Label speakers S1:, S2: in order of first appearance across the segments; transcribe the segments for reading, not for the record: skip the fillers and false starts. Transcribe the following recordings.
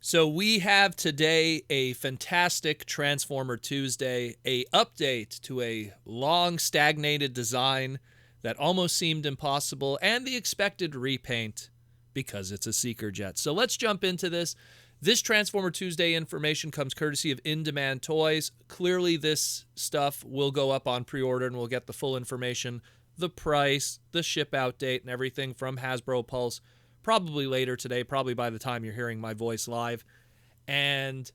S1: So we have today a fantastic Transformer Tuesday, a update to a long stagnated design that almost seemed impossible, and the expected repaint because it's a seeker jet. So let's jump into this. This Transformer Tuesday information comes courtesy of In Demand Toys. Clearly this stuff will go up on pre-order and we'll get the full information, the price, the ship out date, and everything from Hasbro Pulse probably later today, probably by the time you're hearing my voice live. And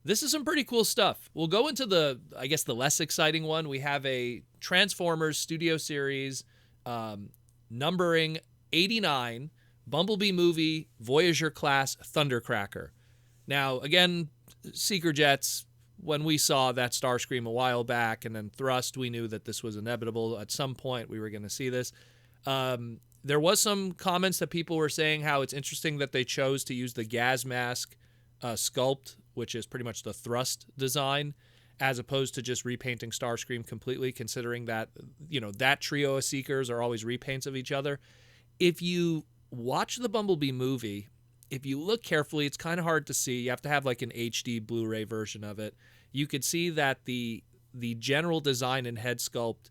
S1: this is some pretty cool stuff. We'll go into the less exciting one. We have a Transformers Studio Series numbering 89 Bumblebee movie Voyager class Thundercracker. Now, again, seeker jets, when we saw that Starscream a while back and then Thrust, we knew that this was inevitable. At some point, we were going to see this. There was some comments that people were saying how it's interesting that they chose to use the gas mask sculpt, which is pretty much the Thrust design, as opposed to just repainting Starscream completely, considering that, that trio of Seekers are always repaints of each other. If you watch the Bumblebee movie, if you look carefully, it's kind of hard to see. You have to have like an HD Blu-ray version of it. You could see that the general design and head sculpt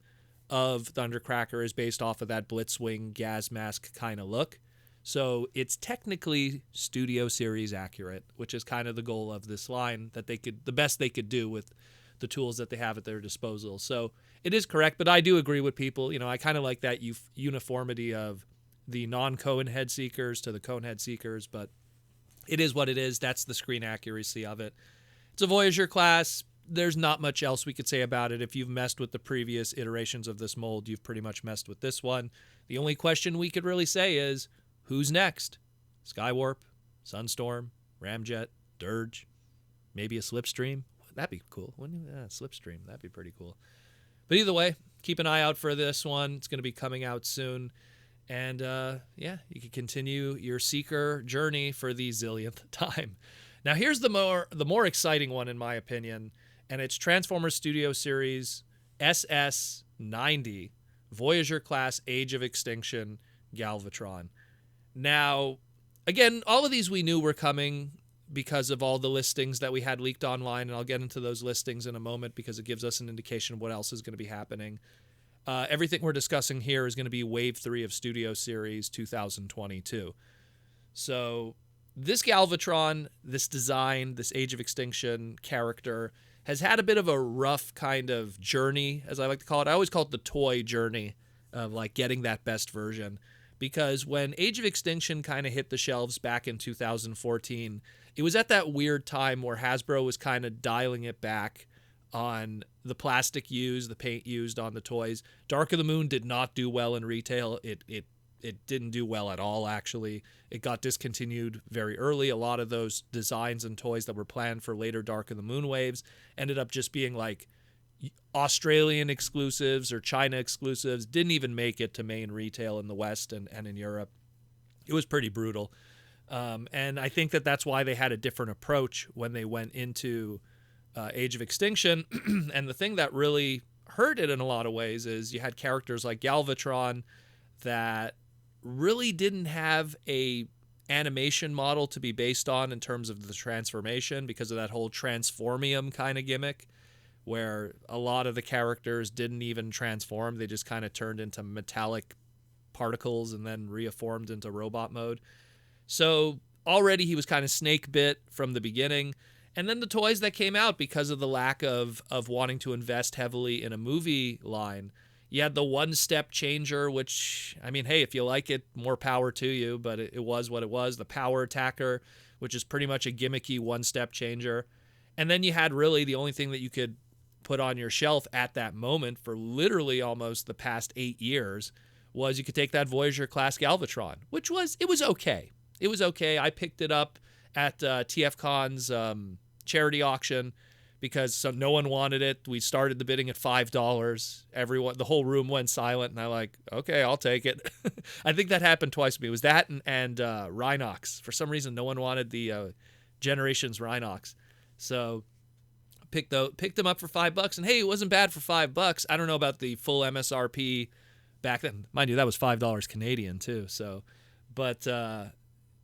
S1: of Thundercracker is based off of that Blitzwing gas mask kind of look. So it's technically Studio Series accurate, which is kind of the goal of this line, that the best they could do with the tools that they have at their disposal. So it is correct, but I do agree with people. I kind of like that uniformity of the non-cone head seekers to the cone head seekers, but it is what it is. That's the screen accuracy of it. It's a Voyager class. There's not much else we could say about it. If you've messed with the previous iterations of this mold, you've pretty much messed with this one. The only question we could really say is, who's next? Skywarp, Sunstorm, Ramjet, Dirge, maybe a Slipstream? That'd be cool. Wouldn't you? Slipstream, that'd be pretty cool. But either way, keep an eye out for this one. It's going to be coming out soon. And you can continue your Seeker journey for the zillionth time. Now here's the more exciting one in my opinion, and it's Transformers Studio Series SS-90 Voyager class Age of Extinction Galvatron. Now, again, all of these we knew were coming because of all the listings that we had leaked online, and I'll get into those listings in a moment because it gives us an indication of what else is going to be happening. Everything we're discussing here is going to be Wave 3 of Studio Series 2022. So this Galvatron, this design, this Age of Extinction character has had a bit of a rough kind of journey, as I like to call it. I always call it the toy journey of like getting that best version. Because when Age of Extinction kind of hit the shelves back in 2014, it was at that weird time where Hasbro was kind of dialing it back on the plastic used, the paint used on the toys. Dark of the Moon did not do well in retail. It didn't do well at all, actually. It got discontinued very early. A lot of those designs and toys that were planned for later Dark of the Moon waves ended up just being like Australian exclusives or China exclusives, didn't even make it to main retail in the West and in Europe. It was pretty brutal. And I think that's why they had a different approach when they went into Age of Extinction. And the thing that really hurt it in a lot of ways is you had characters like Galvatron that really didn't have a animation model to be based on in terms of the transformation because of that whole Transformium kind of gimmick where a lot of the characters didn't even transform. They just kind of turned into metallic particles and then reformed into robot mode. So already he was kind of snake bit from the beginning. And then the toys that came out because of the lack of wanting to invest heavily in a movie line. You had the one-step changer, which, I mean, hey, if you like it, more power to you, but it was what it was. The Power Attacker, which is pretty much a gimmicky one-step changer. And then you had really the only thing that you could put on your shelf at that moment for literally almost the past 8 years was you could take that Voyager class Galvatron, it was okay. It was okay. I picked it up at TFCon's charity auction because no one wanted it. We started the bidding at $5. The whole room went silent, and I'm like, okay, I'll take it. I think that happened twice to me. It was that and Rhinox. For some reason, no one wanted the Generations Rhinox. So picked them up for $5, and hey, it wasn't bad for $5. I don't know about the full MSRP back then. Mind you, that was $5 Canadian too. So, but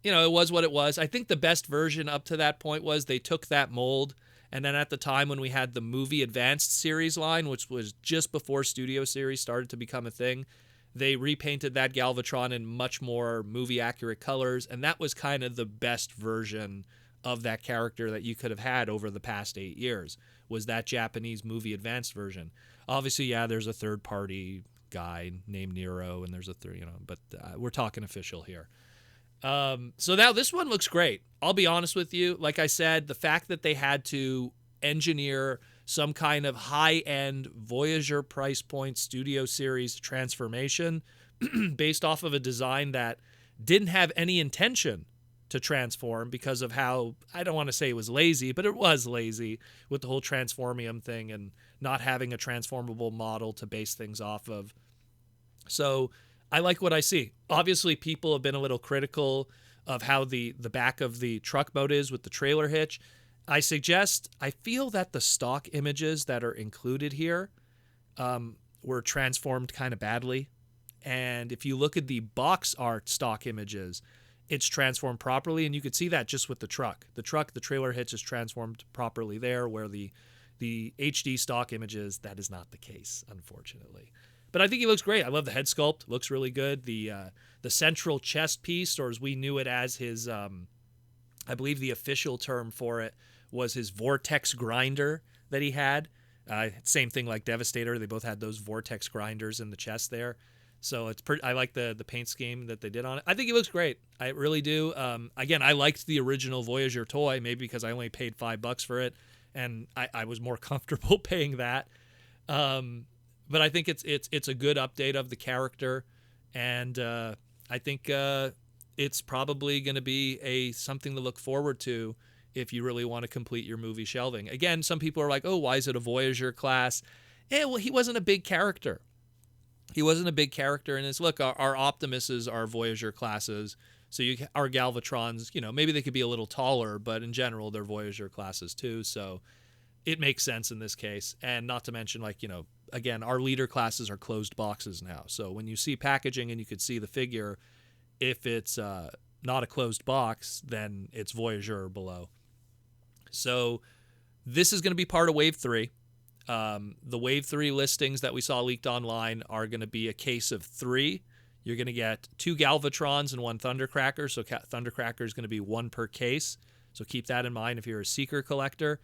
S1: it was what it was. I think the best version up to that point was they took that mold, and then at the time when we had the movie advanced series line, which was just before Studio Series started to become a thing, they repainted that Galvatron in much more movie accurate colors, and that was kind of the best version of that character that you could have had over the past 8 years, was that Japanese movie advanced version. Obviously, yeah, there's a third party guy named Nero, and there's a third, but we're talking official here. So now this one looks great. I'll be honest with you. Like I said, the fact that they had to engineer some kind of high-end Voyager price point Studio Series transformation based off of a design that didn't have any intention to transform because of how, I don't want to say it was lazy, but it was lazy with the whole Transformium thing and not having a transformable model to base things off of. So I like what I see. Obviously, people have been a little critical of how the back of the truck boat is with the trailer hitch. I feel that the stock images that are included here were transformed kind of badly. And if you look at the box art stock images, it's transformed properly. And you could see that just with the truck. The trailer hitch is transformed properly there, where the HD stock images, that is not the case, unfortunately. But I think he looks great. I love the head sculpt. Looks really good. The central chest piece, or as we knew it as his, I believe the official term for it was his vortex grinder that he had. Same thing like Devastator. They both had those vortex grinders in the chest there. So I like the paint scheme that they did on it. I think he looks great. I really do. Again, I liked the original Voyager toy, maybe because I only paid $5 for it, and I was more comfortable paying that. But I think it's a good update of the character, and I think it's probably going to be something to look forward to if you really want to complete your movie shelving. Again, some people are like, oh, why is it a Voyager class? Yeah, well, he wasn't a big character. He wasn't a big character in this. Look, our Optimuses are Voyager classes, so our Galvatrons, maybe they could be a little taller, but in general, they're Voyager classes too, so it makes sense in this case. And not to mention, again, our leader classes are closed boxes now. So when you see packaging and you could see the figure, if it's not a closed box, then it's Voyager or below. So this is going to be part of Wave 3. The Wave 3 listings that we saw leaked online are going to be a case of 3. You're going to get 2 Galvatrons and 1 Thundercracker. So Thundercracker is going to be 1 per case. So keep that in mind if you're a Seeker collector.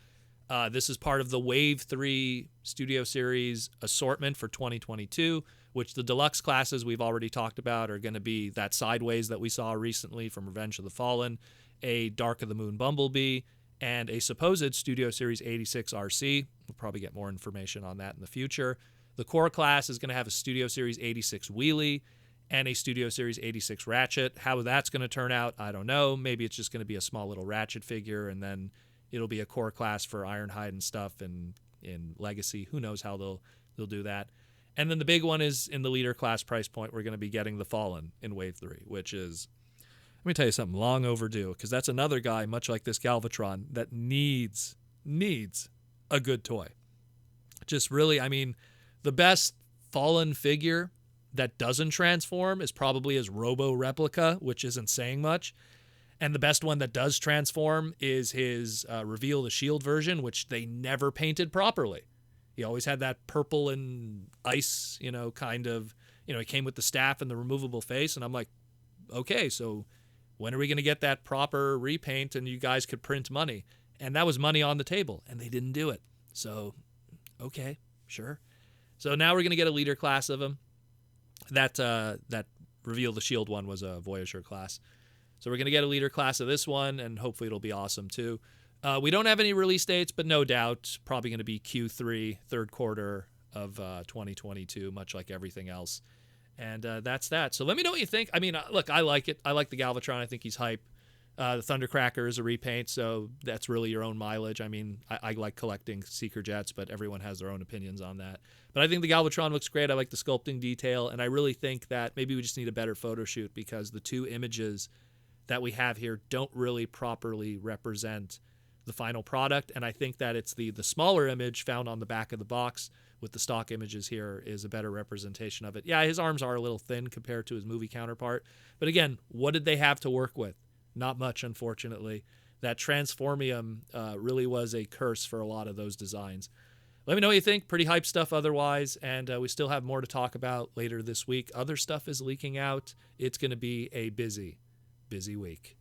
S1: This is part of the Wave 3 Studio Series assortment for 2022, which the deluxe classes we've already talked about are going to be that Sideways that we saw recently from Revenge of the Fallen, a Dark of the Moon Bumblebee, and a supposed Studio Series 86 RC. We'll probably get more information on that in the future. The core class is going to have a Studio Series 86 Wheelie and a Studio Series 86 Ratchet. How that's going to turn out, I don't know. Maybe it's just going to be a small little Ratchet figure, and then it'll be a core class for Ironhide and stuff and in Legacy. Who knows how they'll do that. And then the big one is in the leader class price point, we're going to be getting the Fallen in Wave 3, which is, let me tell you something, long overdue, because that's another guy, much like this Galvatron, that needs a good toy. Just really, the best Fallen figure that doesn't transform is probably his Robo replica, which isn't saying much. And the best one that does transform is his Reveal the Shield version, which they never painted properly. He always had that purple and ice, kind of, he came with the staff and the removable face. And I'm like, okay, so when are we going to get that proper repaint and you guys could print money? And that was money on the table, and they didn't do it. So, okay, sure. So now we're going to get a leader class of him. That Reveal the Shield one was a Voyager class. So we're going to get a leader class of this one, and hopefully it'll be awesome too. We don't have any release dates, but no doubt probably going to be Q3, third quarter of 2022, much like everything else. And that's that. So let me know what you think. Look, I like it. I like the Galvatron. I think he's hype. The Thundercracker is a repaint, so that's really your own mileage. I like collecting Seeker jets, but everyone has their own opinions on that. But I think the Galvatron looks great. I like the sculpting detail, and I really think that maybe we just need a better photo shoot because the 2 images that we have here don't really properly represent the final product. And I think that it's the smaller image found on the back of the box with the stock images here is a better representation of it. Yeah, his arms are a little thin compared to his movie counterpart. But again, what did they have to work with? Not much, unfortunately. That transformium really was a curse for a lot of those designs. Let me know what you think. Pretty hype stuff otherwise, and we still have more to talk about later this week. Other stuff is leaking out. It's going to be a busy week.